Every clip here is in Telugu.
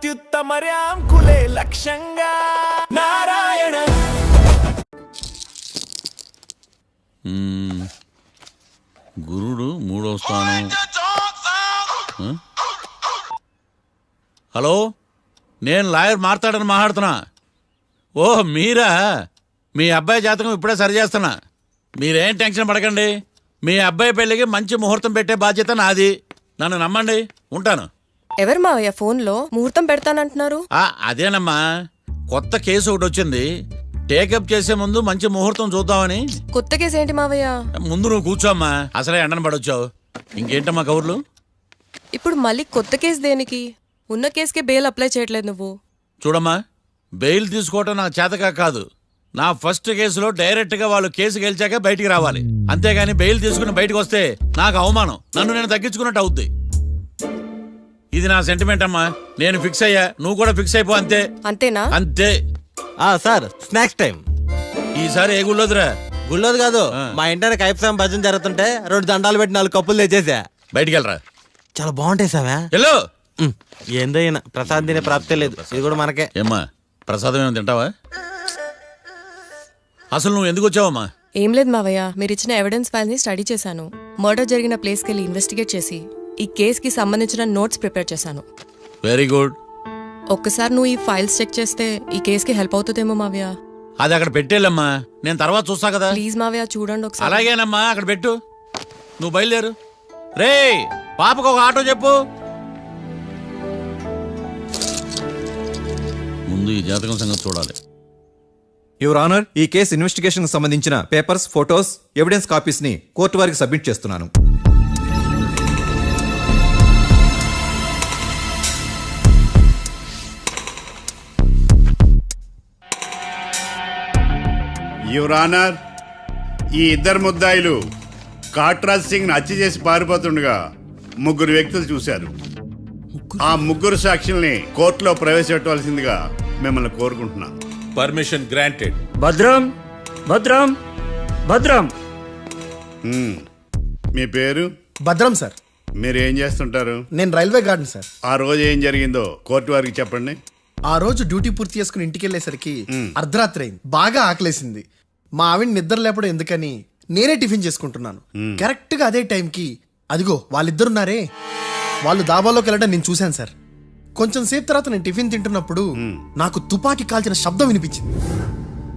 అత్యుత్తమర్యాం కులే లక్ష్యంగా నారాయణ. గురుడు మూడో స్థానం. హలో, నేను లాయర్ మాట్లాడని మాట్లాడుతున్నా. ఓ మీరా? మీ అబ్బాయి జాతకం ఇప్పుడే సరి చేస్తున్నా. మీరేం టెన్షన్ పడకండి. మీ అబ్బాయి పెళ్ళికి మంచి ముహూర్తం పెట్టే బాధ్యత నాది. నన్ను నమ్మండి. ఉంటాను. ఎవరు మావయ్య ఫోన్లో ముహూర్తం పెడతానంటున్నారు? అదేనమ్మా, కొత్త కేసు ఒకటి వచ్చింది. టేకప్ చేసే ముందు మంచి ముహూర్తం చూద్దామని. కొత్త కేసు ఏంటి మావయ్య? ముందు నువ్వు కూర్చోమ్మా, అసలే ఎండను పడొచ్చావు. ఇంకేంటమ్మా కబుర్లు? ఇప్పుడు మళ్ళీ కొత్త కేసు దేనికి? ఉన్న కేసుకే బెయిల్ అప్లై చేయట్లేదు నువ్వు. చూడమ్మా, బెయిల్ తీసుకోవటం నాకు చేతగా కాదు. నా ఫస్ట్ కేసులో డైరెక్ట్గా వాళ్ళు కేసు గెలిచాక బయటికి రావాలి. అంతేగాని బెయిల్ తీసుకుని బయటకు వస్తే నాకు అవమానం. నన్ను నేను తగ్గించుకున్నట్టు అవుద్ది. ఇది నా సెంటిమెంట్ అమ్మా. నేను ఫిక్స్ అయ్యా, నువ్వు కూడా ఫిక్స్ అయిపో. అంతే. అంతేనా? అంతే. Sir, snacks time. ఈసారి ఏ గుళ్ళోదిరా? గుళ్ళోది కాదు, మా ఇంటర్ కైప్సాం భజన జరుగుతుంటే 2 దండాలు పెట్టి 4 కప్పులు తెచ్చేసా. బయటికి వెళ్ళరా. చాలా బాగుంటాయి సావా. హలో, ఏందైనా ప్రసాద్ తినే ప్రాప్తే లేదు. ఇది కూడా మనకే. ఏమ్మా, ప్రసాదం ఏమైనా తింటావా? అసలు నువ్వు ఎందుకు వచ్చావమ్మా? ఏం లేదు మావయ్య, మీరు ఇచ్చిన ఎవిడెన్స్ ఫైల్స్ ని స్టడీ చేశాను. మర్డర్ జరిగిన ప్లేస్కి వెళ్ళి ఇన్వెస్టిగేట్ చేసి ఈ కేసుకి సంబంధించిన నోట్స్ ప్రిపేర్ చేశాను. Very good. ఒక్కసారి నువ్వు ఈ ఫైల్స్ చెక్ చేస్తే ఈ కేసుకి హెల్ప్ అవుతుందేమో మావయ్య. అది అక్కడ పెట్టేళ్ళమ్మా, నేను తర్వాత చూస్తా కదా. ప్లీజ్ మావయ్య, చూడండి ఒకసారి. అలాగేనమ్మా, అక్కడ పెట్టు. నువ్వు బయలుదేరు. రే, పాపకు ఒక ఆటో చెప్పు. ముందు ఈ జాతకం సంగతి చూడాలి. యువర్ ఆనర్, ఈ కేసు ఇన్వెస్టిగేషన్ కు సంబంధించిన పేపర్స్, ఫోటోస్, ఎవిడెన్స్ కాపీస్ ని కోర్టు వారికి సబ్మిట్ చేస్తున్నాను. యువర్ ఆనర్, ఈ ఇద్దరు ముద్దాయిలు కాట్రాజ్ సింగ్ హత్య చేసి పారిపోతుండగా 3 వ్యక్తులు చూశారు. ఆ 3 సాక్షుల్ని కోర్టులో ప్రవేశపెట్టవలసిందిగా మిమ్మల్ని కోరుకుంటున్నాను. Permission granted. భద్రం భద్రం భద్రం. మీ పేరు? భద్రం సార్. మీరు ఏం చేస్తుంటారు? నేను రైల్వే గార్డ్ని సార్. ఆ రోజు ఏం జరిగిందో కోర్టు వారికి చెప్పండి. ఆ రోజు డ్యూటీ పూర్తి చేసుకుని ఇంటికి వెళ్ళేసరికి అర్ధరాత్రి అయింది. బాగా ఆకలేసింది. మా ఆవిడ నిద్ర లేపడం ఎందుకని నేనే టిఫిన్ చేసుకుంటున్నాను. కరెక్ట్ గా అదే టైంకి అదిగో వాళ్ళిద్దరున్నారే, వాళ్ళు దాబాలోకి వెళ్ళడం నేను చూశాను సార్. కొంచెం సేపు తర్వాత నేను టిఫిన్ తింటున్నప్పుడు నాకు తుపాకీ కాల్చిన శబ్దం వినిపించింది.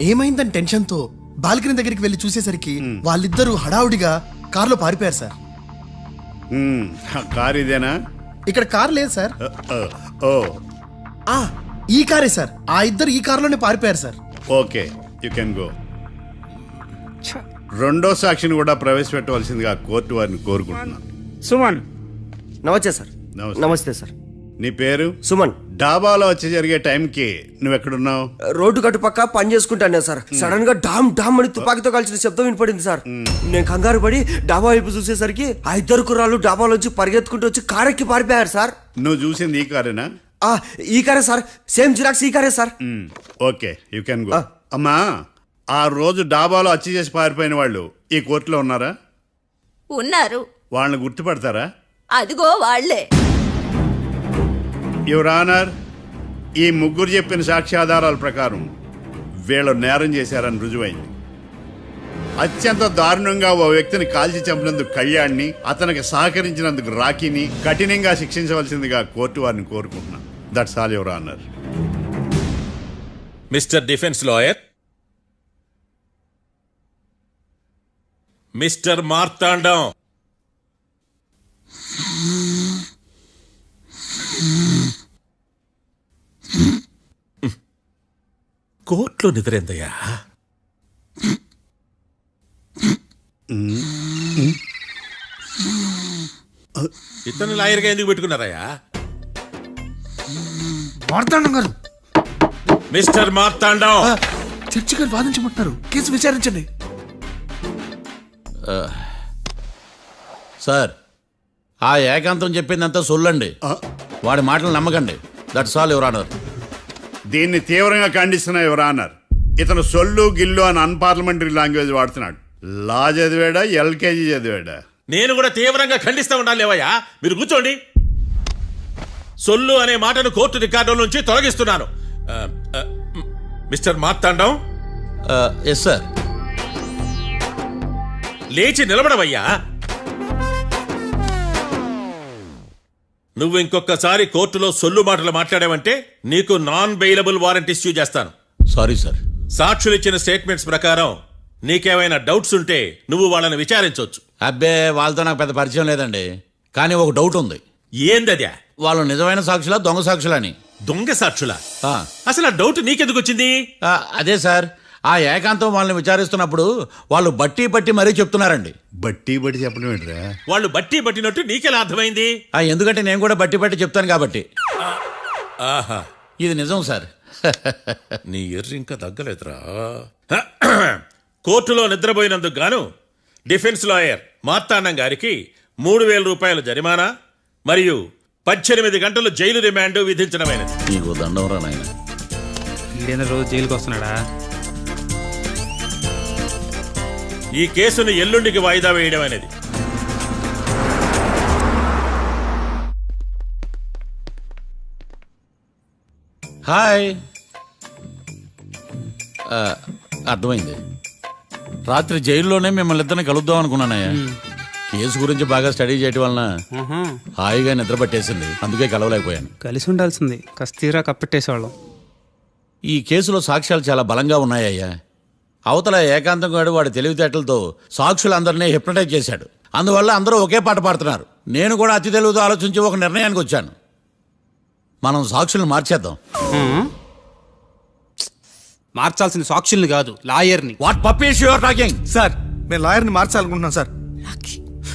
ఏమైందని టెన్షన్తో బాల్కనీ దగ్గరికి వెళ్ళి చూసేసరికి వాళ్ళిద్దరూ హడావుడిగా కారులో పారిపోయారు సార్. కారు ఇదేనా? ఇక్కడ కారు లేదు సార్. ఓ, ఈ కారే సార్. ఆ ఇద్దరు ఈ కారులోనే పారిపోయారు sir. Okay, you can go. రెండో సాక్షిని కూడా ప్రవేశపెట్టవలసిందిగా కోర్టు వారిని కోరుకుంటున్నాను. సుమన్. నమస్తే సార్. నమస్తే సార్. నీ పేరు? సుమన్. డాబాలో వచ్చి జరిగే టైంకి నువ్వెక్కడున్నావు? రోడ్డు కట్టు పక్క పని చేసుకుంటాను సార్. సడన్ గా డామ్ డామ్ అని తుపాకీతో కాల్చిన శబ్దం వినపడింది సార్. నేను కంగారు పడి డాబా వైపు చూసేసరికి ఆ 2 కుర్రాళ్ళు డాబాలోంచి పరిగెత్తుకుంటూ వచ్చి కారెక్కి పారిపోయారు సార్. నువ్వు చూసింది ఈ కారేనా? ఈ కారే సార్. సేమ్ జిరాక్స్ ఈ కారే sir. Okay, you can go. అమ్మా, ఆ రోజు డాబాలో హత్య చేసి పారిపోయిన వాళ్ళు ఈ కోర్టులో ఉన్నారా? ఉన్నారు. వాళ్ళని గుర్తుపడతారా? అదిగో వాళ్లే. యువర్ ఆనర్, ఈ 3 చెప్పిన సాక్ష్యాధారాల ప్రకారం వీళ్ళు నేరం చేశారని రుజువైంది. అత్యంత దారుణంగా ఓ వ్యక్తిని కాల్చి చంపినందుకు కళ్యాణ్ని, అతనికి సహకరించినందుకు రాకీని కఠినంగా శిక్షించవలసిందిగా కోర్టు వారిని కోరుకుంటున్నాను. That's all your honour. Mister defence lawyer, mister Martandam, కోర్టులో నిద్రేందయ్యా? ఇతను లాయర్గా ఎందుకు పెట్టుకున్నారయ్యా? మార్తాండం గారు. మిస్టర్ మార్తాండం, చర్చి గారు వాదించమంటున్నారు. కేసు విచారించండి. సార్, ఆ ఏకాంతం చెప్పిందంతా సొల్లండి. వాడి మాటలు నమ్మకండి. That's all your honour. దీన్ని తీవ్రంగా ఖండిస్తున్నా యువర్ ఆనర్. ఇతను సొల్లు గిల్లు అని అన్పార్లమెంటరీ లాంగ్వేజ్ వాడుతున్నాడు. లా చదివాడా, ఎల్కేజీ చదివాడా? నేను కూడా తీవ్రంగా ఖండిస్తా ఉండాలి లేవయ్యా. మీరు కూర్చోండి. సొల్లు అనే మాటను కోర్టు రికార్డుల నుంచి తొలగిస్తున్నాను. Mister Martandam, yes sir. లేచి నిలబడవయ్యా. నువ్వు ఇంకొకసారి కోర్టులో సొల్లు మాటలు మాట్లాడావంటే నీకు నాన్ బెయిలబుల్ వారెంట్ ఇష్యూ చేస్తాను. Sorry sir. సాక్షులు ఇచ్చిన స్టేట్మెంట్స్ ప్రకారం నీకేమైనా డౌట్స్ ఉంటే నువ్వు వాళ్ళని విచారించవచ్చు. అబ్బే, వాళ్ళతో నాకు పెద్ద పరిచయం లేదండి. కానీ ఒక డౌట్ ఉంది. ఏందద్యా? వాళ్ళు నిజమైన సాక్షులా దొంగ సాక్షులని? దొంగ సాక్షులా? ఆ, అసలు ఆ డౌట్ నీకెందుకు వచ్చింది? అదే సార్, ఆ ఏకాంతం వాళ్ళని విచారిస్తున్నప్పుడు వాళ్ళు బట్టి పట్టి మరీ చెప్తున్నారండి. బట్టి బట్టి చెప్పడం ఏంట్రా? వాళ్ళు బట్టి పట్టినట్టు నీకెలా అర్థమైంది? ఎందుకంటే నేను కూడా బట్టి పట్టి చెప్తాను కాబట్టి. ఆహా, ఇది నిజం సార్. నీ ఎర్రి ఇంకా తగ్గలేదురా. కోర్టులో నిద్రపోయినందుకు గాను డిఫెన్స్ లాయర్ మార్తాండం గారికి 3,000 రూపాయల జరిమానా మరియు 18 గంటలు జైలు రిమాండ్ విధించడమైనది. నీకు దండం రా నాయన. ఈడైనా రోజు జైలుకి వస్తున్నాడా? ఈ కేసును ఎల్లుండికి వాయిదా వేయడం అనేది. హాయ్. అర్థమైంది. రాత్రి జైల్లోనే మిమ్మల్ని ఇద్దరిని కలుద్దాం అనుకున్నానయ్యా. కేసు గురించి బాగా స్టడీ చేయటం వలన హాయిగా నిద్ర పట్టేసింది. అందుకే కలవలేకపోయాను. కలిసి ఉండాల్సింది. కస్తీరా కప్పెట్టేసేవాళ్ళం. ఈ కేసులో సాక్ష్యాలు చాలా బలంగా ఉన్నాయ్యా. అవతల ఏకాంతం గాడు వాడి తెలివితేటలతో సాక్షులందరినీ హిప్నటైజ్ చేశాడు. అందువల్ల అందరూ ఒకే పాట పాడుతున్నారు. నేను కూడా అతి తెలివితో ఆలోచించి ఒక నిర్ణయానికి వచ్చాను. మనం సాక్షులను మార్చేద్దాం. మార్చాల్సిన సాక్షుల్ని కాదు, లాయర్ని. What puppies you are talking? Sir, నేను లాయర్ని మార్చాలనుకుంటున్నాను సార్.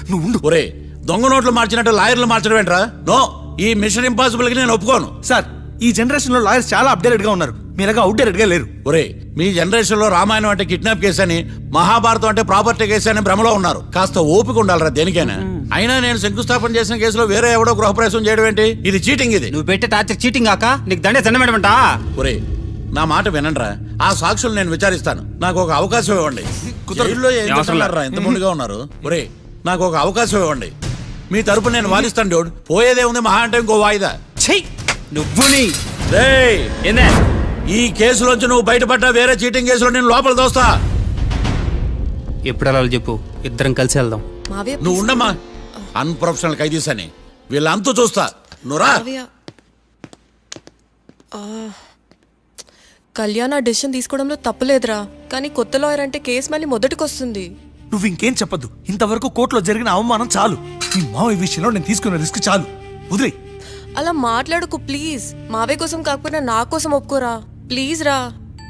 నువ్వు ఉండు. ఒరే, దొంగ నోట్లు మార్చినట్టు లాయర్లు మార్చడం ఏంట్రా? నో, ఈ మిషన్ ఇంపాసిబుల్ కి నేను ఒప్పుకోను. సార్, ఈ జనరేషన్ లో లాయర్స్ చాలా అప్డేటెడ్ గా ఉన్నారు. మీరుగా అవుట్డేటెడ్ గా లేరు. ఒరే, మీ జనరేషన్ లో రామాయణం అంటే కిడ్నాప్ కేసు అని, మహాభారతం అంటే ప్రాపర్టీ కేసు అని భ్రమలో ఉన్నారు. కాస్త ఓపిక ఉండాలరా దేనికైనా. అయినా నేను శంకుస్థాపన చేసిన కేసులో వేరే ఎవడో గృహప్రవేశం చేయడం ఏంటి? ఇది చీటింగ్. ఇది నువ్వు పెట్టే టార్చర్ చీటింగ్ కాక నీకు దండే దండమేడమంటా? ఒరే, నా మాట వినండిరా. ఆ సాక్షులు నేను విచారిస్తాను. నాకు ఒక అవకాశం ఇవ్వండి. జైల్లో ఏం చేస్తున్నారా ఎంత ముందుగా ఉన్నారు? ఒరే, నాకు ఒక అవకాశం ఇవ్వండి. మీ తరపు నేను వాదిస్తాను. డోడ్ పోయేదే ఉంది, మహా అంటే ఇంకో వాయిదా. నువ్వు ఏందే ఈ కేసులోంచి నువ్వు బయటపడ్డా వేరే చీటింగ్ కేసులో నేను లోపల దోస్తా. ఎప్పుడు వెళ్ళాలి చెప్పు, ఇద్దరం కలిసి వెళ్దాం. మావయ్య, నువ్వు ఉండమ్మా. అన్ప్రొఫెషనల్ ఖైదీస్ అని వీళ్ళంతా చూస్తా. నువ్వురా. మావయ్య. కళ్యాణ్ ఆ డెసిషన్ తీసుకోవడంలో తప్పులేదురా. కానీ కొత్త లాయర్ అంటే కేసు మళ్ళీ మొదటికొస్తుంది. నువ్వు ఇంకేం చెప్పద్దు. ఇంతవరకు కోర్టులో జరిగిన అవమానం చాలు. ఈ మావయ్య విషయంలో నేను తీసుకున్న రిస్క్ చాలు. వదిలే. అలా మాట్లాడుకు ప్లీజ్. మావయ్య కోసం కాకపోయినా నా కోసం ఒప్పుకోరా ప్లీజ్ రా,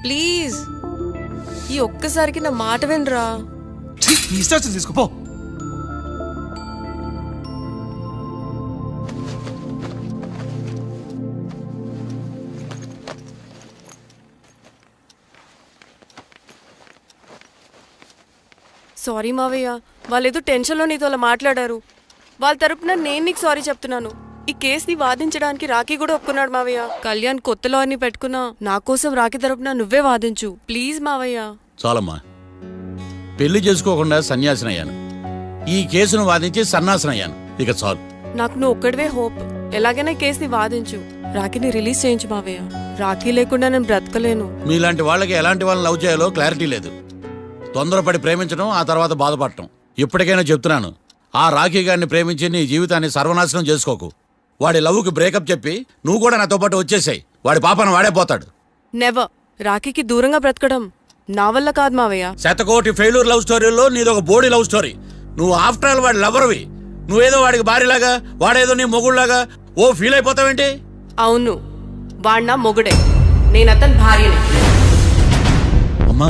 ప్లీజ్. ఈ ఒక్కసారికి నా మాట వినరా. నీ ఇష్టం తీసుకోపో. సారీ మావయ్య, వాళ్ళేదో టెన్షన్లో నీతో అలా మాట్లాడారు. వాళ్ళ తరపున నేను నీకు సారీ చెప్తున్నాను. ఈ కేసుని వాదించడానికి రాఖీ కూడా ఒప్పుకున్నాడు మావయ్య. కళ్యాణ్ కొత్త లాయర్ని పెట్టుకున్నా నా కోసం రాఖీ తరపున నువ్వే వాదించు ప్లీజ్ మావయ్య. చాలమ్మా. పెళ్లి చేసుకోకుండా సన్యాసినయ్యాను. ఈ కేసును వాదించి సన్నాసనయ్యాను. ఇక చాలు. నాకు నువ్వు ఒక్కడివే హోప్. ఎలాగైనా ఈ కేసుని వాదించు. రాఖీని రిలీజ్ చేయించు మావయ్య. రాఖీ లేకుండా నేను బ్రతకలేను. మీలాంటి వాళ్ళకి ఎలాంటి వాళ్ళని లవ్ చేయాలో క్లారిటీ లేదు. తొందరపడి ప్రేమించడం, ఆ తర్వాత బాధపడటం. ఇప్పటికైనా చెప్తున్నాను, ఆ రాఖీ గారిని ప్రేమించి నీ జీవితాన్ని సర్వనాశనం చేసుకోకు. వాడి లవ్కి బ్రేకప్ చెప్పి నువ్వు కూడా నాతో పాటు వచ్చేసాయి. వాడి పాపను వాడే పోతాడు. నెవర్. రాఖీకి దూరంగా బ్రతకడం నా వల్ల కాదు మావయ్య. శతకోటి ఫెయిల్యూర్ లవ్ స్టోరీలో నీదొక బోడీ లవ్ స్టోరీ. నువ్వు ఆఫ్టర్ ఆల్ వాడి లవర్వి. నువ్వేదో వాడికి భార్యలాగా, వాడేదో నీ మొగుడులాగా ఓ ఫీల్ అయిపోతావేంటి? అవును, వాడు నా మొగుడే, నేను అతని భార్యని. అమ్మా,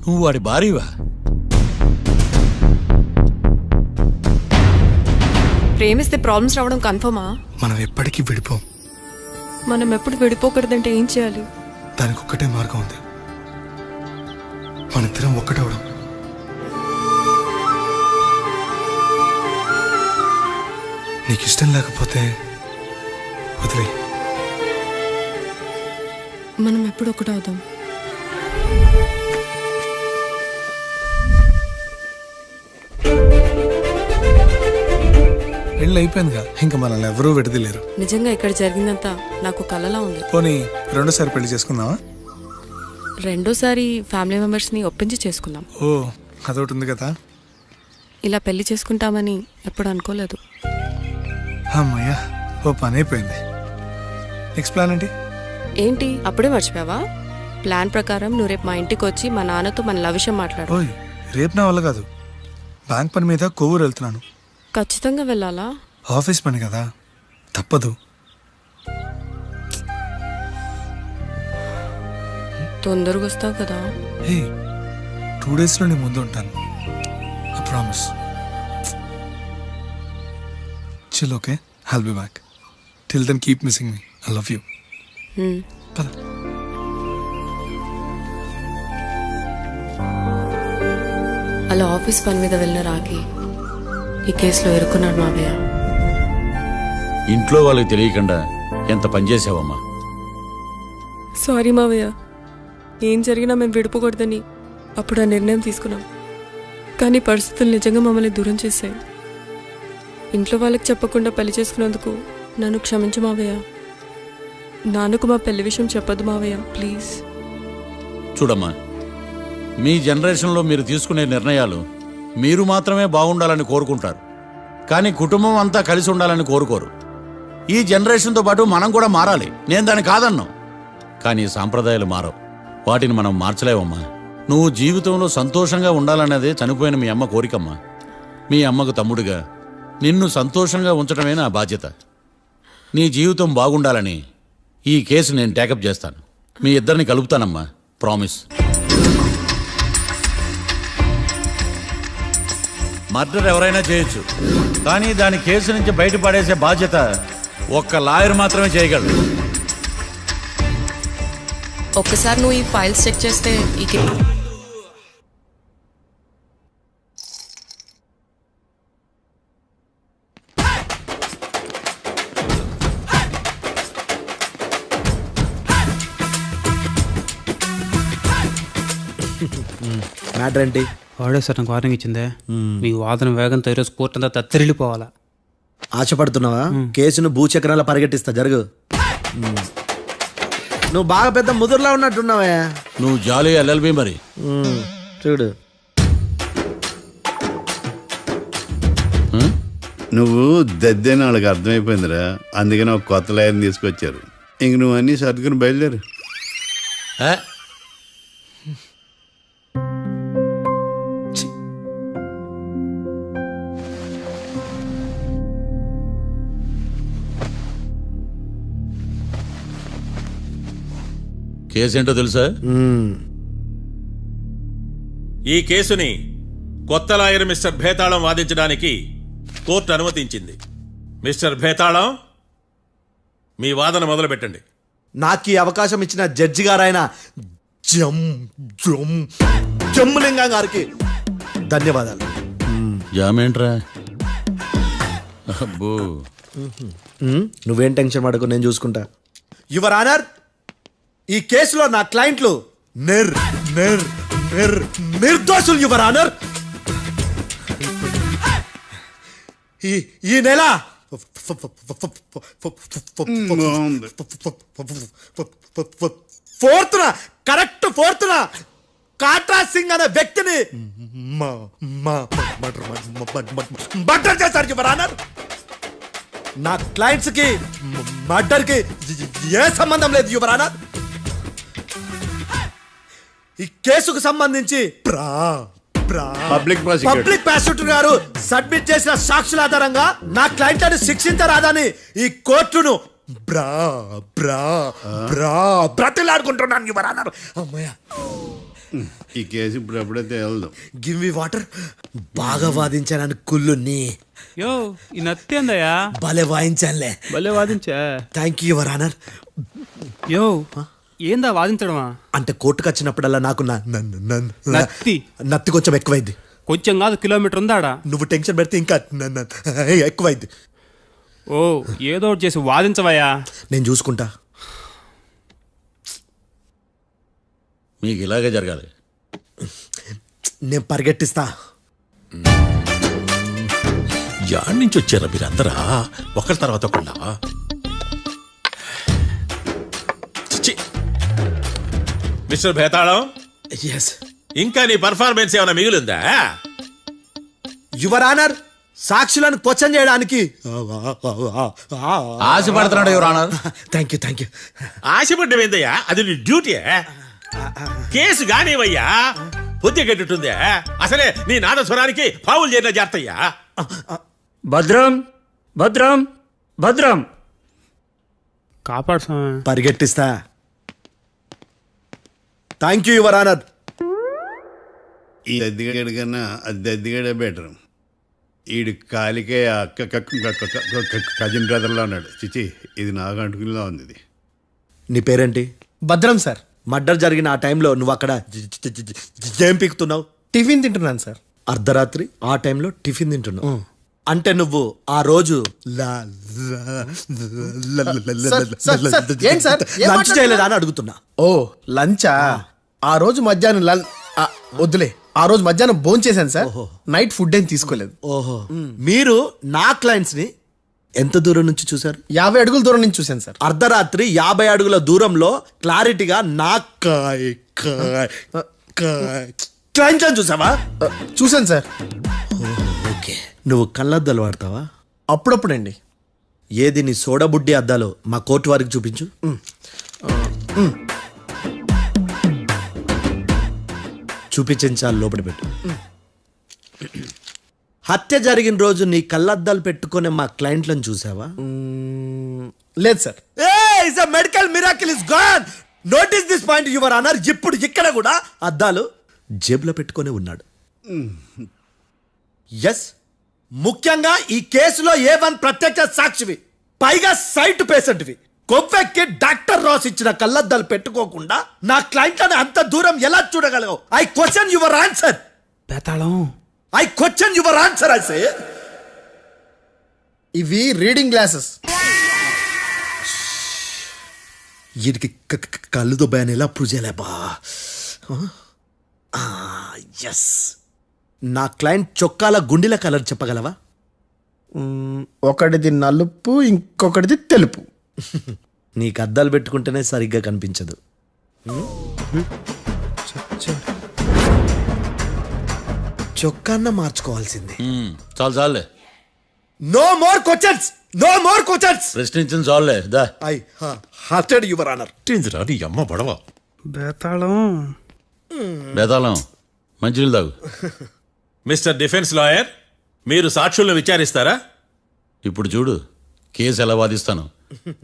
నువ్వు వాడి భార్యవా? ప్రేమిస్తే ప్రాబ్లమ్స్ రావడం కన్ఫర్మా? మనం ఎప్పటికీ విడిపోం. మనం ఎప్పుడు విడిపోకూడదంటే ఏం చేయాలి? దానికి ఒక్కటే మార్గం ఉంది. మనిద్దరం ఒక్కటవడం. నీకు ఇష్టం లేకపోతే వదిలే. మనం ఎప్పుడు ఒకటవుదాం. వెళ్ళి పెళ్ళి అయిపోయిందిగా ఇంకా మనల్ని ఎవరూ విడదలేరు. నిజంగా ఇక్కడ జరిగిందంతా నాకు కలలా ఉంది. పోనీ రెండోసారి పెళ్లి చేసుకుందామా? రెండోసారి ఫ్యామిలీ మెంబర్స్ని ఒప్పించి చేసుకుందాం. ఓ అదొకటి ఉంది కదా. ఇలా పెళ్లి చేసుకుంటామని ఎప్పుడు అనుకోలేదు. అమ్మయ్యా ఓ పని అయిపోయింది. నెక్స్ట్ ప్లాన్ ఏంటి? ఏంటి అప్పుడే మర్చిపోయావా? ప్లాన్ ప్రకారం నువ్వు రేపు మా ఇంటికి వచ్చి మా నాన్నతో మన లవ్ విషయం మాట్లాడు. ఓయ్ రేపు నా వల్ల కాదు. బ్యాంక్ పని మీద కొవ్వూరు వెళ్తున్నాను. ఖచ్చితంగా వెళ్ళాలా? ఆఫీస్ పని కదా, తప్పదు. తొందరగా వస్తావు కదా. హే 2 days నీ ముందు ఉంటాను. I promise. Chill okay, I'll be back. Till then keep missing me. I love you. పద. అలా ఆఫీస్ పని మీద వెళ్ళిన రాకి ఈ కేసులో ఇరుక్కున్నాడు మావయ్య. ఇంట్లో వాళ్ళకి తెలియకుండా ఎంత పనిచేసావమ్మా. సారీ మావయ్య, ఏం జరిగినా మేము విడిపోకూడదని అప్పుడు ఆ నిర్ణయం తీసుకున్నాం. కానీ పరిస్థితులు నిజంగా మమ్మల్ని దూరం చేశాయి. ఇంట్లో వాళ్ళకి చెప్పకుండా పెళ్లి చేసుకున్నందుకు నన్ను క్షమించు మావయ్య. నాన్నకు మా పెళ్లి విషయం చెప్పదు మావయ్య, ప్లీజ్. చూడమ్మా, మీ జనరేషన్లో మీరు తీసుకునే నిర్ణయాలు మీరు మాత్రమే బాగుండాలని కోరుకుంటారు, కానీ కుటుంబం అంతా కలిసి ఉండాలని కోరుకోరు. ఈ జనరేషన్తో పాటు మనం కూడా మారాలి. నేను దాన్ని కాదన్నాను, కానీ సాంప్రదాయాలు మారవు. వాటిని మనం మార్చలేవమ్మా. నువ్వు జీవితంలో సంతోషంగా ఉండాలన్నదే చనిపోయిన మీ అమ్మ కోరికమ్మా. మీ అమ్మకు తమ్ముడిగా నిన్ను సంతోషంగా ఉంచడమే నా బాధ్యత. నీ జీవితం బాగుండాలని ఈ కేసు నేను టేకప్ చేస్తాను. మీ ఇద్దరిని కలుపుతానమ్మా, ప్రామిస్. మర్డర్ ఎవరైనా చేయొచ్చు, కానీ దాని కేసు నుంచి బయటపడేసే బాధ్యత ఒక్క లాయర్ మాత్రమే చేయగలడు. ఒక్కసారి నువ్వు ఈ ఫైల్స్ చెక్ చేస్తే ఈ మ్యాటర్ ఏంటి? వాడే సార్ నాకు వార్నింగ్ ఇచ్చిందే. మీ వాదన వేగంతో ఈరోజు కోర్టు అంతా తత్తరిల్లిపోవాలా. ఆశపడుతున్నావా? కేసును భూచక్రాల పరిగెట్టిస్తా, జరుగు. నువ్వు బాగా పెద్ద ముదురులా ఉన్నట్టున్నావే. నువ్వు జాలి ఎల్ఎల్బి మరి. చూడు, నువ్వు దద్దేని వాళ్ళకి అర్థమైపోయిందిరా. అందుకని ఒక కొత్త లాయర్ని తీసుకొచ్చారు. ఇంక నువ్వు అన్నీ సర్దుకుని బయలుదేరు. ఏ? కేసేంటో తెలుసా? ఈ కేసుని కొత్త లాయర్ మిస్టర్ భేతాళం వాదించడానికి కోర్టు అనుమతించింది. మిస్టర్ భేతాళం, మీ వాదన మొదలు పెట్టండి. నాకు ఈ అవకాశం ఇచ్చిన జడ్జి గారైన జమ్ములింగం గారికి ధన్యవాదాలు. జామేంట్రా? అబ్బో, నువ్వేం టెన్షన్ పడకు, నేను చూసుకుంటా. యువర్ ఆనర్, ఈ కేసులో నా క్లయింట్లు నిర్దోషులు యువర్ ఆనర్. ఈ నెల ఫోర్త్న కాట్రా సింగ్ అనే వ్యక్తిని మర్డర్ చేశారు యువర్ ఆనర్. నా క్లయింట్స్ కి మర్డర్ కి ఏ సంబంధం లేదు యువర్ ఆనర్. ఈ కేసుకు సంబంధించి పబ్లిక్ ప్రాసిక్యూటర్ గారు సబ్మిట్ చేసిన సాక్షుల ఆధారంగా నా క్లయింట్లను శిక్షించరాదని ఈ కోర్టును బ్రతిలాడుకుంటున్నాను యువర్ ఆనర్. అమ్మయ్య, ఈ కేసు ఇప్పుడు ఎప్పుడైతే వెళ్దాం. Give me water. బాగా వాదించానని కుళ్ళుని. యో ఈ నత్తేందయ్యా, భలే వాయించానులే. భలే వాదించా. Thank you your honour. యో ఏందా వాదించడమా? అంటే కోర్టుకు వచ్చినప్పుడల్లా నాకు నత్తి కొంచెం ఎక్కువైంది. కొంచెం కాదు, కిలోమీటర్ ఉందాడా. నువ్వు టెన్షన్ పెడితే ఇంకా ఎక్కువైంది. ఓ ఏదో ఒకటి చేసి వాదించవయ్యా. నేను చూసుకుంటా. మీకు ఇలాగే జరగాలి. నేను పరిగెట్టిస్తా. యాడ్ నుంచి వచ్చారా మీరందరా ఒకరి తర్వాత ఒకళ్ళ మిస్టర్ భేతాళం, ఎస్ ఇంకా నీ పర్ఫార్మెన్స్ ఏమైనా మిగిలిందా? యువర్ ఆనర్, సాక్షులను క్వశ్చన్ చేయడానికి ఆశపడుతున్నాడు యువర్ ఆనర్. థ్యాంక్ యూ ఆశపడ్డం ఏందయ్యా, అది నీ డ్యూటీ. కేసు గానివయ్యా, బుద్ధి గట్టుందే. అసలే నీ నాదస్వరానికి పావులు చేరిన జాతయ్యా. భద్రం భద్రం భద్రం. కాపాడు స్వామి. పరిగెట్టిస్తా. Thank you your honour. ఈ దద్దిగడ కన్నా అది దద్దిగడే బెటర్. ఈడు కాలికే కజిన్ బ్రదర్లో ఉన్నాడు. చిచి, ఇది నాకు అంటుకునిలా ఉంది. ఇది నీ పేరేంటి? భద్రం సార్. మర్డర్ జరిగిన ఆ టైంలో నువ్వు అక్కడ ఏం పీకుతున్నావు? టిఫిన్ తింటున్నాను సార్. అర్ధరాత్రి ఆ టైంలో టిఫిన్ తింటున్నావు అంటే నువ్వు ఆ రోజు ఏంటి సార్? ఏం లంచ్ చేయలేదా అని అడుగుతున్నా. ఓ లంచా? ఆ రోజు మధ్యాహ్నం వద్దులే, ఆ రోజు మధ్యాహ్నం భోజనం చేశాను సార్. నైట్ ఫుడ్ ఏం తీసుకోలేదు. ఓహో, మీరు నా క్లయింట్స్ ని ఎంత దూరం నుంచి చూసారు? 50 అడుగుల దూరం నుంచి చూశాను సార్. అర్ధరాత్రి 50 అడుగుల దూరంలో క్లారిటీగా నా క్లయింట్స్ చూసావా? చూశాను సార్. ఓకే, నువ్వు కళ్ళద్దాలు వాడతావా? అప్పుడప్పుడండి. ఏది నీ సోడబుడ్డి అద్దాలు మా కోర్టు వారికి చూపించు. చూపించాలి, లోపల పెట్టు. హత్య జరిగిన రోజు నీ కళ్ళద్దాలు పెట్టుకునే మా క్లయింట్లను చూసావా? లేదు sir. Medical miracle is gone. Notice this point your honour. ఇప్పుడు ఇక్కడ కూడా అద్దాలు జేబులో పెట్టుకొని ఉన్నాడు. ఎస్, ముఖ్యంగా ఈ కేసులో A1 ప్రత్యక్ష సాక్షివి, పైగా సైట్ పేషెంట్వి. కొవ్వెక్కి డాక్టర్ రాస్ ఇచ్చిన కళ్ళద్దాలు పెట్టుకోకుండా నా క్లయింట్లను అంత దూరం ఎలా చూడగలవు? I question your answer. బేతాళం. I question your answer. I say ఇవి రీడింగ్ గ్లాసెస్. వీటికి కళ్ళు దుబ్బాయని ఎలా ప్రూవ్ చేయలేబా? ఎస్, నా క్లయింట్ చొక్కాల గుండెల కలర్ చెప్పగలవా? ఒకటిది నలుపు, ఇంకొకటిది తెలుపు. నీకు అద్దాలు పెట్టుకుంటేనే సరిగ్గా కనిపించదు. చొక్కాన్న మార్చుకోవాల్సింది. చాలు చాలులే, no more questions, no more questions. ప్రశ్నించిన చాలులే. దా ఐ హార్టెడ్ యువర్ ఆనర్. ఏందిరా నీ అమ్మ బడవ. బేతాళం. బేతాళం, మంచినీళ్ళు తాగు. మిస్టర్ డిఫెన్స్ లాయర్, మీరు సాక్షులను విచారిస్తారా? ఇప్పుడు చూడు కేసు ఎలా వాదిస్తాను.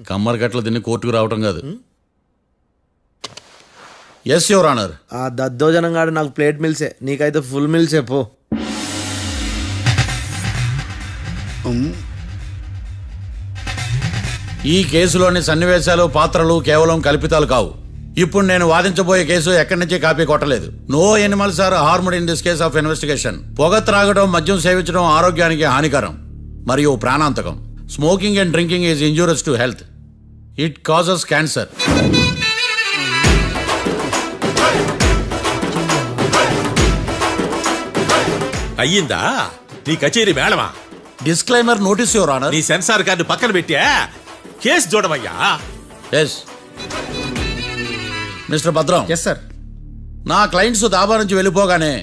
కమ్మరి కట్ల తిని కోర్టుకు రావటం కాదు. Yes your honour. ఆ దద్దోజనం గాడు నాకు ప్లేట్ మిల్సే, నీకైతే ఫుల్ మిల్సే పో. ఈ కేసులోని సన్నివేశాలు, పాత్రలు కేవలం కల్పితాలు కావు. ఇప్పుడు నేను వాదించబోయే కేసు ఎక్కడి నుంచి కాపీ కొట్టలేదు. No animals are harmed in this case of investigation. పొగ త్రాగడం, మద్యం సేవించడం ఆరోగ్యానికి హానికరం మరియు ప్రాణాంతకం. Smoking and drinking is injurious to health. It causes cancer. అయ్యిందా నీ కచేరీ మేడమా? Disclaimer notice your honour. నీ సెన్సార్ కార్డు పక్కన పెట్టా కేసు చూడమయ్యా. Yes mister Bhadram. Yes sir. నా క్లయింట్స్ దాబా నుంచి వెళ్ళిపోగానే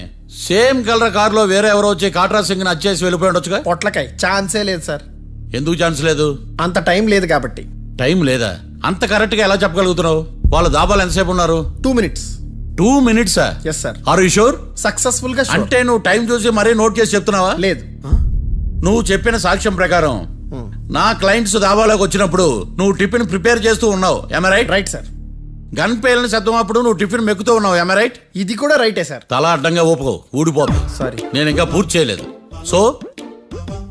సేమ్ కలర్ కారులో వేరే ఎవరో వచ్చి కాట్రా సింగ్ ని వచ్చేసి వెళ్ళిపోయి ఉండొచ్చుగా. పొట్లకాయ ఛాన్సే లేదు సార్. ఎందుకు ఛాన్స్ లేదు? అంత టైం లేదు కాబట్టి. టైం లేదా? అంత కరెక్ట్ గా ఎలా చెప్పగలుగుతున్నావు? వాళ్ళు దాబాలు ఎంతసేపు ఉన్నారు? 2 minutes. 2 minutes? Yes sir. Are you sure? Successful గా sure. అంటే నువ్వు టైం చూసి మరీ నోట్ చేసి చెప్తున్నావా? లేదు. నువ్వు చెప్పిన సాక్ష్యం ప్రకారం నా క్లయింట్స్ దాబాలోకి వచ్చినప్పుడు నువ్వు టిఫిన్ ప్రిపేర్ చేస్తూ ఉన్నావు. Am I right? Right sir. Gun పేలిన శబ్దం అప్పుడు నువ్వు టిఫిన్ మెక్కుతూ ఉన్నావు. Am I right? ఇది కూడా రైటే సార్. తల అడ్డంగా ఊపుకో, ఊడిపోతుంది. సారీ. నేను ఇంకా పూర్తి చేయలేదు. సో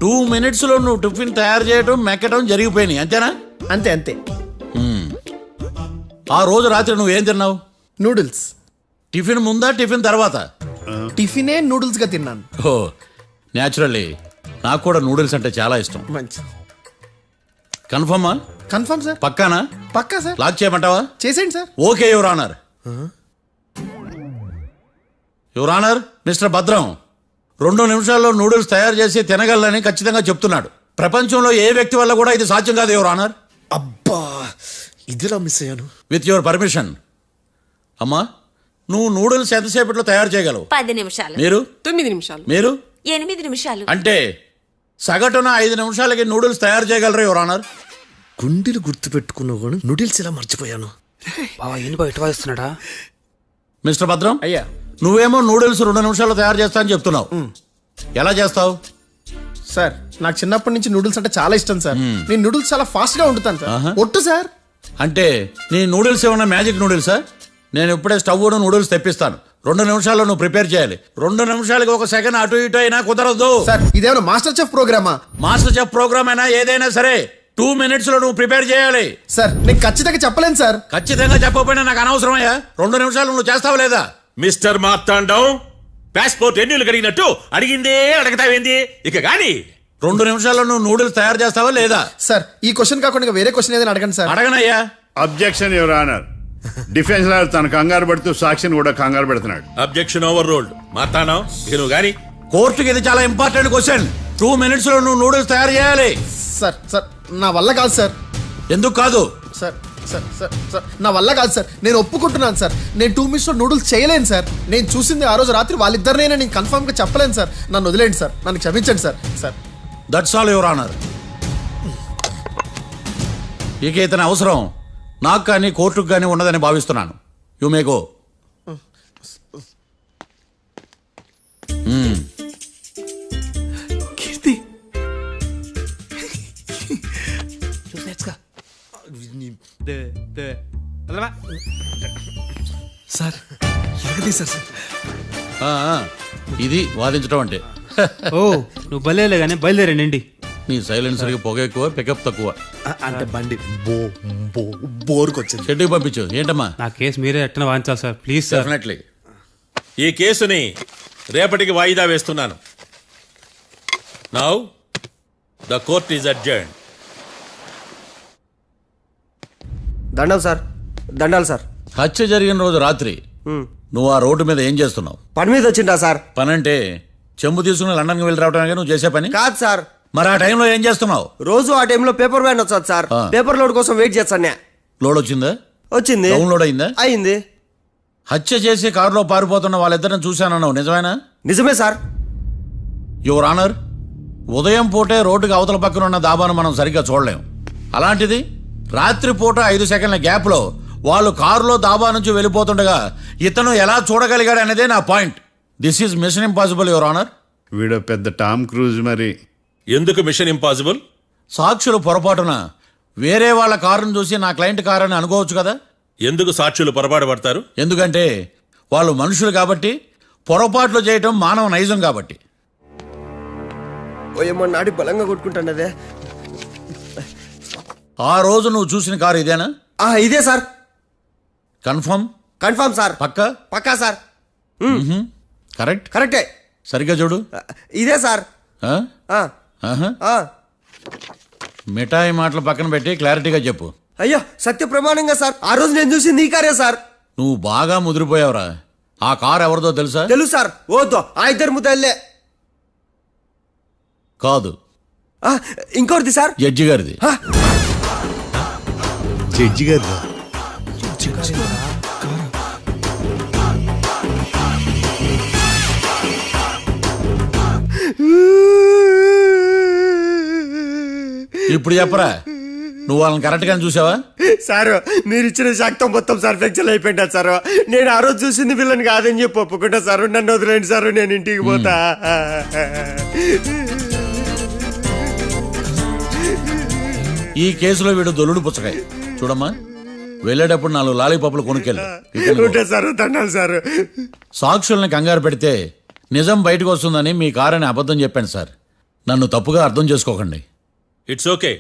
2 minutes లో నువ్వు టిఫిన్ తయారు చేయడం, మెక్కడం జరిగిపోయినాయి, అంతేనా? అంతే అంతే. ఆ రోజు రాత్రి నువ్వేం తిన్నావు? నూడిల్స్. టిఫిన్ ముందా, టిఫిన్ తర్వాత? టిఫినే నూడిల్స్ గా తిన్నాను. ఓ న్యాచురల్లీ నాకు కూడా నూడిల్స్ అంటే చాలా ఇష్టం. మంచి. కన్ఫర్మా? Confirm sir. పక్కానా? పక్కా సార్. లాక్ చేయమంటావా? చేసేయండి sir. Okay your honour. Your honour, mister Bhadram 2 నిమిషాల్లో నూడిల్స్ తయారు చేసి తినగలని ఖచ్చితంగా చెప్తున్నాడు. ప్రపంచంలో ఏ వ్యక్తి వల్ల కూడా ఇది సాధ్యం కాదు యువర్ ఆనర్. అబ్బా ఇదిలా మిస్ అయ్యాను. With your permission. అమ్మా, నువ్వు నూడిల్స్ ఎంతసేపట్లో తయారు చేయగలవు? 10 నిమిషాలు. మీరు? 9 నిమిషాలు. మీరు? 8 నిమిషాలు. అంటే సగటున 5 నిమిషాలకి నూడిల్స్ తయారు చేయగలరు యువర్ ఆనర్. గుండెలు గుర్తు పెట్టుకున్నావు కానీ నూడిల్స్ ఇలా మర్చిపోయాను. బావా ఏంటి బావ ఇటు వాయిస్తున్నాడా? మిస్టర్ భద్రం, అయ్యా నువ్వేమో నూడిల్స్ 2 నిమిషాల్లో తయారు చేస్తా అని చెప్తున్నావు. ఎలా చేస్తావు? సార్ నాకు చిన్నప్పటి నుంచి నూడిల్స్ అంటే చాలా ఇష్టం సార్. నేను నూడిల్స్ చాలా ఫాస్ట్ గా వండుతాను సార్. ఒట్టు సార్. అంటే నీ నూడిల్స్ ఏమన్నా మ్యాజిక్ నూడిల్సా? నేను ఇప్పుడే స్టవ్ నూడిల్స్ తెప్పిస్తాను. 2 నిమిషాల్లో నువ్వు ప్రిపేర్ చేయాలి. 2 నిమిషాలకి 1 సెకండ్ అటు ఇటు అయినా కుదరదు. సార్ ఇదేమైనా మాస్టర్ చెఫ్ ప్రోగ్రామా? మాస్టర్ చెఫ్ ప్రోగ్రామ్ అయినా ఏదైనా సరే 2 మినిట్స్ లో నువ్వు ప్రిపేర్ చేయాలి. సార్ నేను ఖచ్చితంగా చెప్పలేను సార్. ఖచ్చితంగా చెప్పకపోయినా నాకు అనవసరమయ్యా. 2 నిమిషాలు నువ్వు చేస్తావా లేదా? మిస్టర్ మార్తాండం, పాస్పోర్ట్ ఎన్నిళ్ళు కడిగినట్టు అడిగిందే అడగతావేంది? ఇక గాని 2 నిమిషాల్లో నువ్వు నూడిల్స్ తయారు చేస్తావా లేదా? సార్ ఈ క్వశ్చన్ కాకుండా ఇంకా వేరే క్వశ్చన్ ఏదైనా అడగండి సార్. అడగనయ్యా. Objection your honour. Defence lawyer తన కంగారు పడుతూ సాక్షిని కూడా కంగారు పెడుతున్నాడు. Objection over ruled. మార్తాండం, ఇక నువ్వు గాని. కోర్టుకి ఇది చాలా ఇంపార్టెంట్ క్వశ్చన్. 2 మినిట్స్ లో నువ్వు నూడిల్స్ తయారు చేయాలి. సార్ సార్ నా వల్ల కాదు సార్. ఎందుకు కాదు? సార్ సార్ సార్ సార్ నా వల్ల కాదు సార్. నేను ఒప్పుకుంటున్నాను సార్. నేను 2 మినిట్స్ లో నూడిల్స్ చేయలేను సార్. నేను చూసింది ఆ రోజు రాత్రి వాళ్ళిద్దరినైనా నేను కన్ఫర్మ్ గా చెప్పలేను సార్. నన్ను వదిలేండి సార్. నన్ను క్షమించండి sir. Sir that's all your honour. ఇక ఇతని అవసరం నాకు కానీ కోర్టుకు కానీ ఉన్నదని భావిస్తున్నాను. You may go. Keerthi sir ఎరగదీశారు సార్. ఇది వాదించడం అంటే. ఓ నువ్వు బలేలే కానీ బయలుదేరండి. నీ సైలెన్సర్కి పొగ ఎక్కువ, పికప్ తక్కువ. అంటే బండి బోర్కి వచ్చింది. షెడ్యూల్ పంపించు. ఏంటమ్మా? నా కేసు మీరే ఎట్టన వాయించాలి సార్, ప్లీజ్ సార్. డెఫినెట్లీ. ఈ కేసుని రేపటికి వాయిదా వేస్తున్నాను. Now the court is adjourned. దండం సార్. దండాలి సార్. హత్య జరిగిన రోజు రాత్రి నువ్వు ఆ రోడ్డు మీద ఏం చేస్తున్నావు? పని మీద వచ్చిందా సార్? పని అంటే చెంబు తీసుకుని లండన్కి వెళ్ళి రావడానికి నువ్వు చేసే పని కాదు సార్. మరి ఆ టైంలో ఏం చేస్తున్నావు? రోజు ఆ టైంలో పేపర్ వ్యాన్ వచ్చాది సార్. పేపర్ లోడ్ కోసం వెయిట్ చేస్తాను. లోడ్ వచ్చిందా? వచ్చింది. డౌన్లోడ్ అయిందా? అయింది. హత్య చేసి కారులో పారిపోతున్న వాళ్ళిద్దరిని చూశానన్నావు, నిజమేనా? నిజమే సార్. యువర్ ఆనర్, ఉదయం పూటే రోడ్డుకి అవతల పక్కన ఉన్న దాబాను మనం సరిగ్గా చూడలేం. అలాంటిది రాత్రి పూట 5 సెకండ్ల గ్యాప్లో వాళ్ళు కారులో దాబా నుంచి వెళ్ళిపోతుండగా ఇతను ఎలా చూడగలిగాడు అనేదే నా point. This is mission impossible your honour. వీడో పెద్ద టామ్ క్రూజ్ మరి. ఎందుకు మిషన్ ఇంపాసిబుల్? సాక్షులు పొరపాటున వేరే వాళ్ళ కారును చూసి నా క్లయింట్ కారు అని అనుకోవచ్చు కదా. ఎందుకు సాక్షులు పొరపాటు పడతారు? ఎందుకంటే వాళ్ళు మనుషులు కాబట్టి, పొరపాట్లు చేయటం మానవ నైజం కాబట్టి. ఓయమ్మ నాడి బలంగా కొట్టుకుంటానదే. ఆ రోజు నువ్వు చూసిన కారు ఇదేనా? ఇదే సార్. కన్ఫర్మ్? Confirm sir. పక్కా? పక్కా సార్. కరెక్ట్? కరెక్టే. సరిగ్గా చూడు. ఇదే సార్. ఆ? ఆహా. మిఠాయి మాటలు పక్కన పెట్టి క్లారిటీగా చెప్పు. అయ్యో సత్య ప్రమాణంగా సార్, ఆ రోజు నేను చూసింది ఈ కారే సార్. నువ్వు బాగా ముదిరిపోయావురా. ఆ కారు ఎవరిదో తెలుసా? తెలుసు సార్. ఓతో ఆ ఇద్దరు ముద్దల్లే. కాదు, ఇంకోటిది సార్. జడ్జి గారిది. జడ్జి గారు ఇప్పుడు చెప్పరా, నువ్వు వాళ్ళని కరెక్ట్ గానే చూసావా? సార్ మీరు ఇచ్చిన శాక్తం మొత్తం సార్ ఫ్లెక్చర్ అయిపోయింటా సార్. నేను ఆ రోజు చూసింది వీళ్ళని కాదని చెప్పి ఒప్పుకుంటా సార్. నన్ను వదిలేండి సార్, నేను ఇంటికి పోతా. ఈ కేసులో వీడు దొల్లుడు పుచ్చకాయ. చూడమ్మా, వెళ్ళేటప్పుడు 4 లాలీపాపులు కొనుక్కెళ్ళు. ఉంటా సార్. దండాలి సార్. సాక్షుల్ని కంగారు పెడితే నిజం బయటకు వస్తుందని మీ కారని అబద్ధం చెప్పాను సార్. నన్ను తప్పుగా అర్థం చేసుకోకండి. It's okay.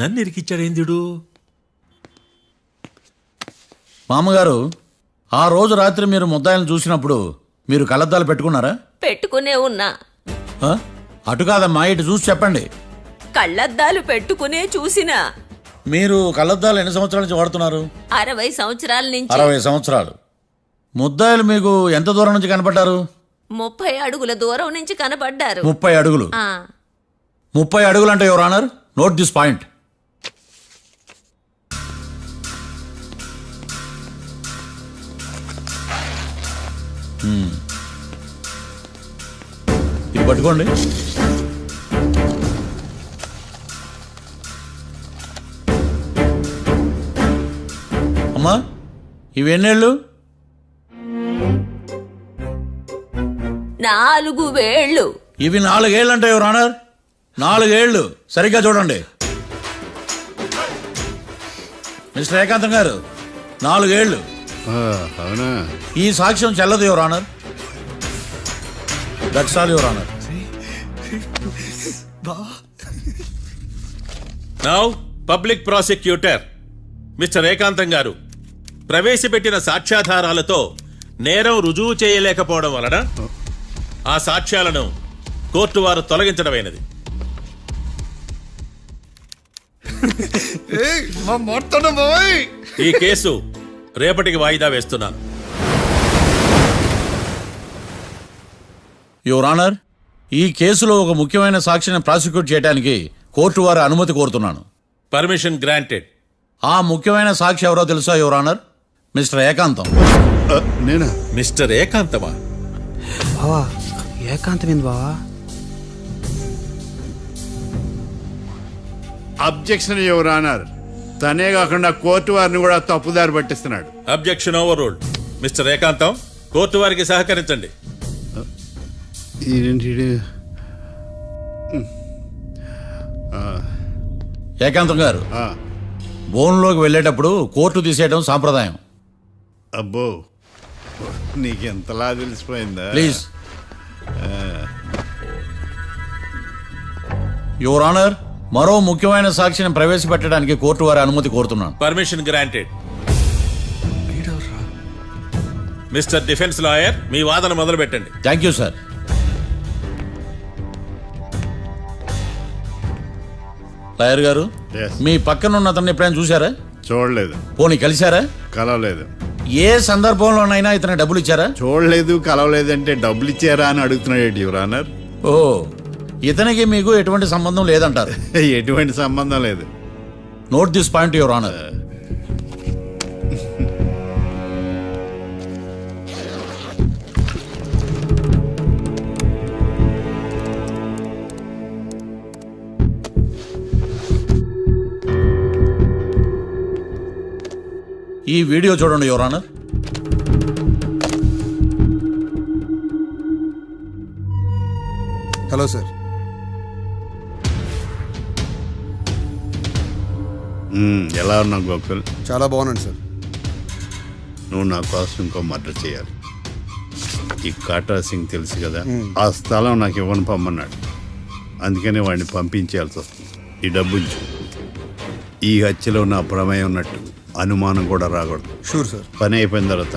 నన్ను ఇరికిచ్చాడేందుడు? మామగారు, ఆ రోజు రాత్రి మీరు ముద్దాయిలను చూసినప్పుడు మీరు కళ్ళద్దాలు పెట్టుకున్నారా? పెట్టుకునే ఉన్నా. ఆ? అటు కాదమ్మా, ఇటు చూసి చెప్పండి. కళ్ళద్దాలు పెట్టుకునే చూసినా. మీరు కళ్ళద్దాలు ఎన్ని సంవత్సరాల నుంచి వాడుతున్నారు? 60 సంవత్సరాల నుంచి. 60 సంవత్సరాలు. ముద్దాయిలు మీకు ఎంత దూరం నుంచి కనపడ్డారు? 30 అడుగుల దూరం నుంచి కనబడ్డారు. 30 అడుగులు. 30 అడుగులు అంటే your honour, note this point. ఇది పట్టుకోండి. అమ్మా, ఇవి ఎన్నేళ్ళు? 4 వేళ్ళు. ఇవి 4 ఏళ్ళు అంటే యువర్ ఆనర్, 4 ఏళ్ళు. సరిగ్గా చూడండి మిస్టర్ ఏకాంతం గారు, 4 ఏళ్ళు. అవునా? ఈ సాక్ష్యం చెల్లదు your honour. That's all your honour. Now public prosecutor mister ఏకాంతం గారు ప్రవేశపెట్టిన సాక్ష్యాధారాలతో నేరం రుజువు చేయలేకపోవడం వలన ఆ సాక్ష్యాలను కోర్టు వారు తొలగించడమైనది. ఈ కేసు రేపటికి వాయిదా వేస్తున్నాను. యువర్ ఆనర్, ఈ కేసులో ఒక ముఖ్యమైన సాక్షిని ప్రాసిక్యూట్ చేయడానికి కోర్టు వారి అనుమతి కోరుతున్నాను. Permission granted. ఆ ముఖ్యమైన సాక్షి ఎవరో తెలుసా యువర్ ఆనర్? మిస్టర్ ఏకాంతం. నేనా? మిస్టర్ ఏకాంతమా? బావా ఏకాంతమైంది బావా. Objection your honour. తనే కాకుండా కోర్టు వారిని కూడా తప్పుదారి పట్టిస్తున్నాడు. Objection overruled. Mister Ekantam, court వారికి సహకరించండి. ఏకాంతం గారు, బోన్లోకి వెళ్ళేటప్పుడు కోర్టు తీసేయడం సాంప్రదాయం. అబ్బో, నీకెంతలా తెలిసిపోయిందా? ప్లీజ్. యువర్ ఆనర్, మరో ముఖ్యమైన సాక్షిని ప్రవేశపెట్టడానికి కోర్టు వారి అనుమతి కోరుతున్నాను. Permission granted. Mister defence lawyer, మీ వాదన మొదలు పెట్టండి. Thank you sir. లాయర్ గారు, Yes. మీ పక్కన ఉన్న అతన్ని ఎప్పుడైనా చూసారా? చూడలేదు. పోనీ కలిశారా? కలవలేదు. ఏ సందర్భంలోనైనా ఇతను డబ్బులు ఇచ్చారా? చూడలేదు, కలవలేదంటే డబ్బులు ఇచ్చారా అని అడుగుతున్నాడు యువర్ ఆనర్. ఓ, ఇతనికి మీకు ఎటువంటి సంబంధం లేదంటారు? ఎటువంటి సంబంధం లేదు. Note this point your honour. ఈ వీడియో చూడండి యువర్ ఆనర్. Hello sir. ఎలా ఉన్నావు గోకుల్? చాలా బాగున్నాను సార్. నువ్వు నా కోసం ఇంకో మర్డర్ చేయాలి. ఈ కాటా సింగ్ తెలుసు కదా, ఆ స్థలం నాకు ఇవ్వని పొమ్మన్నాడు. అందుకనే వాడిని పంపించాల్సి వస్తుంది. ఈ డబ్బు ఉంచు. ఈ హత్యలో నా ప్రమేయం ఉన్నట్టు అనుమానం కూడా రాకూడదు. Sure sir. పని అయిపోయిన తర్వాత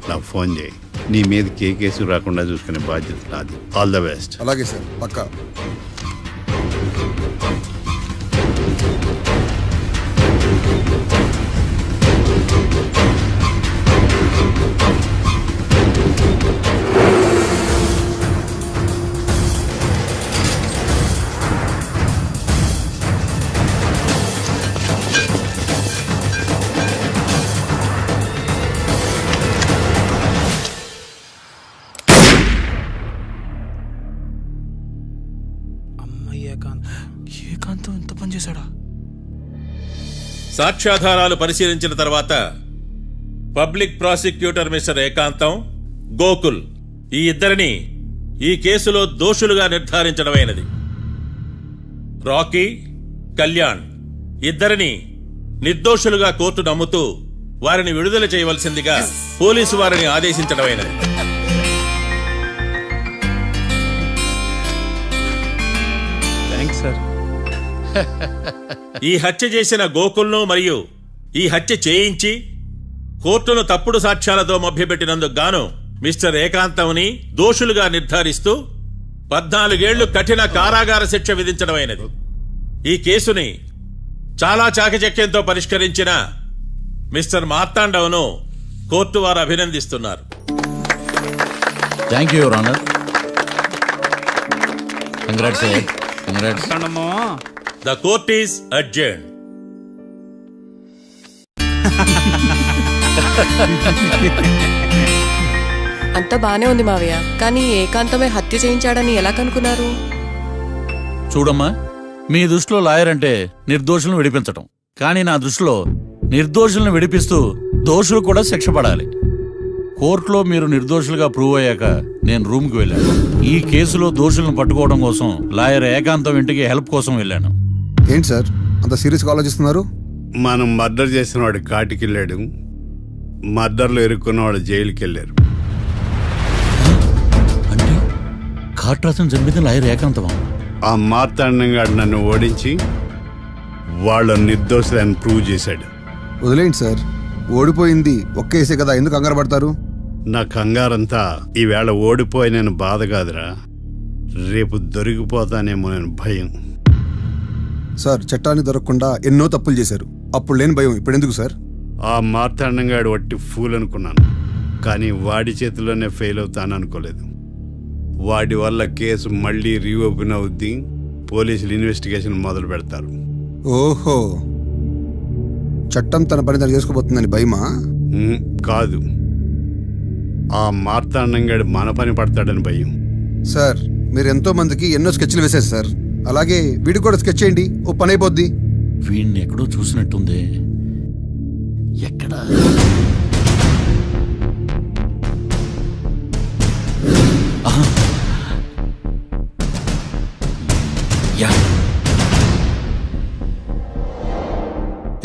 నాకు ఫోన్ చేయి. నీ మీద ఏ కేసు రాకుండా చూసుకునే బాధ్యత నాది. All the best. అలాగే సార్, పక్కా. ఏకాంతం ఎంత పని చేశాడా? సాక్ష్యాధారాలు పరిశీలించిన తర్వాత పబ్లిక్ ప్రాసిక్యూటర్ మిస్టర్ ఏకాంతం, గోకుల్ ఈ ఇద్దరిని ఈ కేసులో దోషులుగా నిర్ధారించడమైనది. రాకీ, కళ్యాణ్ ఇద్దరిని నిర్దోషులుగా కోర్టు నమ్ముతూ వారిని విడుదల చేయవలసిందిగా పోలీసు వారిని ఆదేశించడమైనది. Thanks sir. ఈ హత్య చేసిన గోకుల్ను మరియు ఈ హత్య చేయించి కోర్టును తప్పుడు సాక్ష్యాలతో మభ్యపెట్టినందుకు గాను మిస్టర్ ఏకాంతంని దోషులుగా నిర్ధారిస్తూ 14 ఏళ్లు కఠిన కారాగార శిక్ష విధించడమైనది. ఈ కేసుని చాలా చాకచక్యంతో పరిష్కరించిన మిస్టర్ మార్తాండవను కోర్టు వారు అభినందిస్తున్నారు. Thank you your honour. Congrats congrats. The court is adjourn. అంతా బానే ఉంది మావయ్య, కానీ ఏకాంతమే హత్య చేయించాడని ఎలా కనుక్కున్నారు? చూడమ్మా, మీ దృష్టిలో లాయర్ అంటే నిర్దోషులను విడిపించటం, కానీ నా దృష్టిలో నిర్దోషులను విడిపిస్తూ దోషులు కూడా శిక్ష పడాలి. కోర్టులో మీరు నిర్దోషులుగా ప్రూవ్ అయ్యాక నేను రూమ్కి వెళ్ళాను. ఈ కేసులో దోషులను పట్టుకోవడం కోసం లాయర్ ఏకాంతం ఇంటికి హెల్ప్ కోసం వెళ్ళాను. ఏంటి సార్ అంత సీరియస్గా ఆలోచిస్తున్నారు? మనం మర్డర్ చేసిన వాడు కాటికి వెళ్ళాడు, మర్డర్లో ఇరుక్కున్న వాడు జైలుకి వెళ్ళారు. అంటే కాట్రాసన్ చంపితే లాయర్ ఏకాంతమా? ఆ మార్తాండంగా నన్ను ఓడించి వాళ్ళ నిర్దోషులని ప్రూవ్ చేశాడు. వదిలేండి సార్, ఓడిపోయింది ఒక్క కేసే కదా, ఎందుకు కంగారు పడతారు? నా కంగారంతా ఈవేళ ఓడిపోయి నేను బాధ కాదురా, రేపు దొరికిపోతానేమో నేను భయం. సార్ చట్టాన్ని దొరకకుండా ఎన్నో తప్పులు చేశారు, అప్పుడు లేని భయం ఇప్పుడు ఎందుకు సార్? ఆ మార్తాండంగాడు వట్టి ఫూల్ అనుకున్నాను, కానీ వాడి చేతిలోనే ఫెయిల్ అవుతాను అనుకోలేదు. వాడి వల్ల కేసు మళ్ళీ రీఓపెన్ అవుద్ది, పోలీసులు ఇన్వెస్టిగేషన్ మొదలు పెడతారు. ఓహో, చట్టం తన పని తను చేసుకోబోతుందని భయమా? కాదు, ఆ మార్తాండంగాడు మన పని పడతాడని భయం. సార్ మీరు ఎంతో మందికి ఎన్నో స్కెచ్లు వేశారు సార్, అలాగే వీడికి కూడా స్కెచ్ చేయండి, ఓ పని అయిపోద్ది. వీడిని ఎక్కడో చూసినట్టుంది. ఎక్కడా? ఆహా. యా.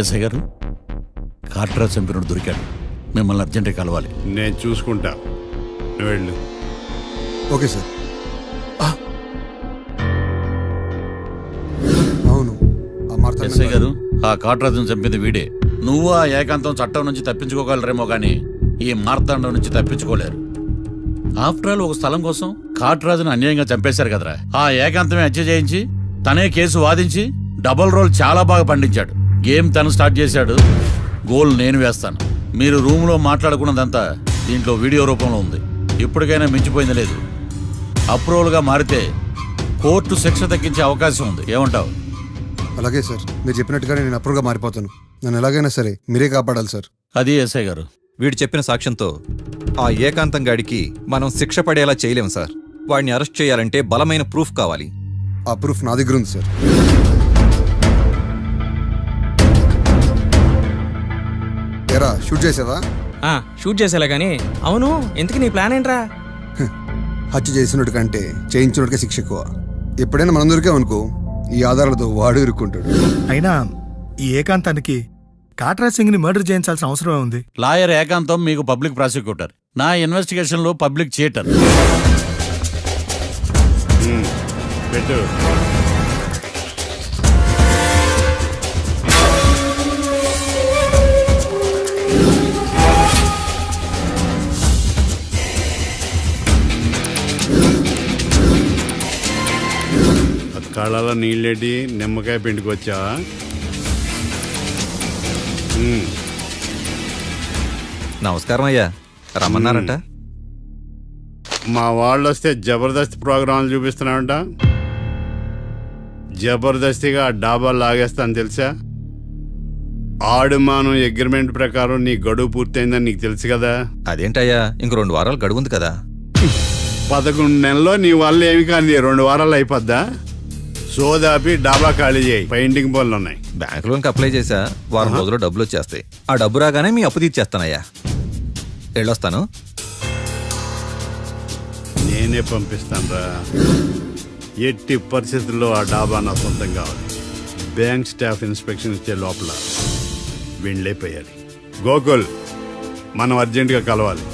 ఎస్ఐ గారు, కాట్రా చంపినోడు దొరికాడు, మిమ్మల్ని అర్జెంటుగా కలవాలి. నేను చూసుకుంటా, నువ్వు వెళ్ళు. Okay sir. అవును, ఆ మార్తాండం ఎస్ఐ గారు, ఆ కాట్రాజును చంపింది వీడే. నువ్వు ఆ ఏకాంతం చట్టం నుంచి తప్పించుకోగలరేమో కానీ ఈ మార్తాండం నుంచి తప్పించుకోలేరు. ఆఫ్టర్ ఆల్ ఒక స్థలం కోసం కాట్రాజును అన్యాయంగా చంపేశారు కదరా. ఆ ఏకాంతమే హత్య చేయించి తనే కేసు వాదించి డబుల్ రోల్ చాలా బాగా పండించాడు. గేమ్ తను స్టార్ట్ చేశాడు, గోల్ నేను వేస్తాను. మీరు రూమ్లో మాట్లాడుకున్నదంతా దీంట్లో వీడియో రూపంలో ఉంది. ఇప్పటికైనా మించిపోయింది లేదు. అప్రూవల్గా మారితే కోర్టు శిక్ష తగ్గించే అవకాశం ఉంది. ఏమంటావు? అలాగే సార్, మీరు చెప్పినట్టుగానే నేను అప్రూవ్గా మారిపోతాను. నన్ను ఎలాగైనా సరే మీరే కాపాడాలి సార్. అది ఎస్ఐ గారు. వీడు చెప్పిన సాక్ష్యంతో ఆ ఏకాంతం గాడికి మనం శిక్ష పడేలా చేయలేం సార్. వాడిని అరెస్ట్ చేయాలంటే బలమైన ప్రూఫ్ కావాలి. ఆ ప్రూఫ్ నా దగ్గర ఉంది సార్. ఎరా షూట్ చేసావా? షూట్ చేసేలా కానీ. అవును, ఎందుకు నీ ప్లాన్ ఏంట్రా? హత్య చేసినట్టు కంటే చేయించినట్టుగా శిక్ష ఎక్కువ. ఎప్పుడైనా మనం దొరికామనుకో ఈ ఆధారాలతో వాడు ఇరుక్కుంటాడు. అయినా ఈ ఏకాంతానికి కాట్రా సింగ్ ని మర్డర్ చేయించాల్సిన అవసరం ఉంది. లాయర్ ఏకాంతం మీకు పబ్లిక్ ప్రాసిక్యూటర్, నా ఇన్వెస్టిగేషన్ లో పబ్లిక్ చీటర్. పెట్టు. కళ్ళలో నీళ్ళేటి నిమ్మకాయ పిండుకొచ్చావా? నమస్కారం అయ్యా, రమ్మన్నారంట. మా వాళ్ళు వస్తే జబర్దస్త్ ప్రోగ్రాంలు చూపిస్తున్నామంట. జబర్దస్తిగా డాబా లాగేస్తాను తెలుసా? ఆడుమానం అగ్రిమెంట్ ప్రకారం నీ గడువు పూర్తయిందని నీకు తెలుసు కదా. అదేంటయ్యా, ఇంక 2 వారాలు గడువుంది కదా. 11 నెలల్లో నీ వల్ల ఏమి కానీ 2 వారాలు అయిపోద్దా? సోదాపి డాబా ఖాళీ చేయి, పెయింటింగ్ పనులు ఉన్నాయి. బ్యాంక్ లోన్కి అప్లై చేశా, వారం రోజుల్లో డబ్బులు వచ్చేస్తాయి. ఆ డబ్బు రాగానే మీ అప్పు తీర్చేస్తానయ్యా. వెళ్ళొస్తాను. నేనే పంపిస్తాను రా. ఎట్టి పరిస్థితుల్లో ఆ డాబా నా సొంతం కావాలి. బ్యాంక్ స్టాఫ్ ఇన్స్పెక్షన్ ఇచ్చే లోపల వీళ్ళైపోయాలి. గోకుల్, మనం అర్జెంటుగా కలవాలి.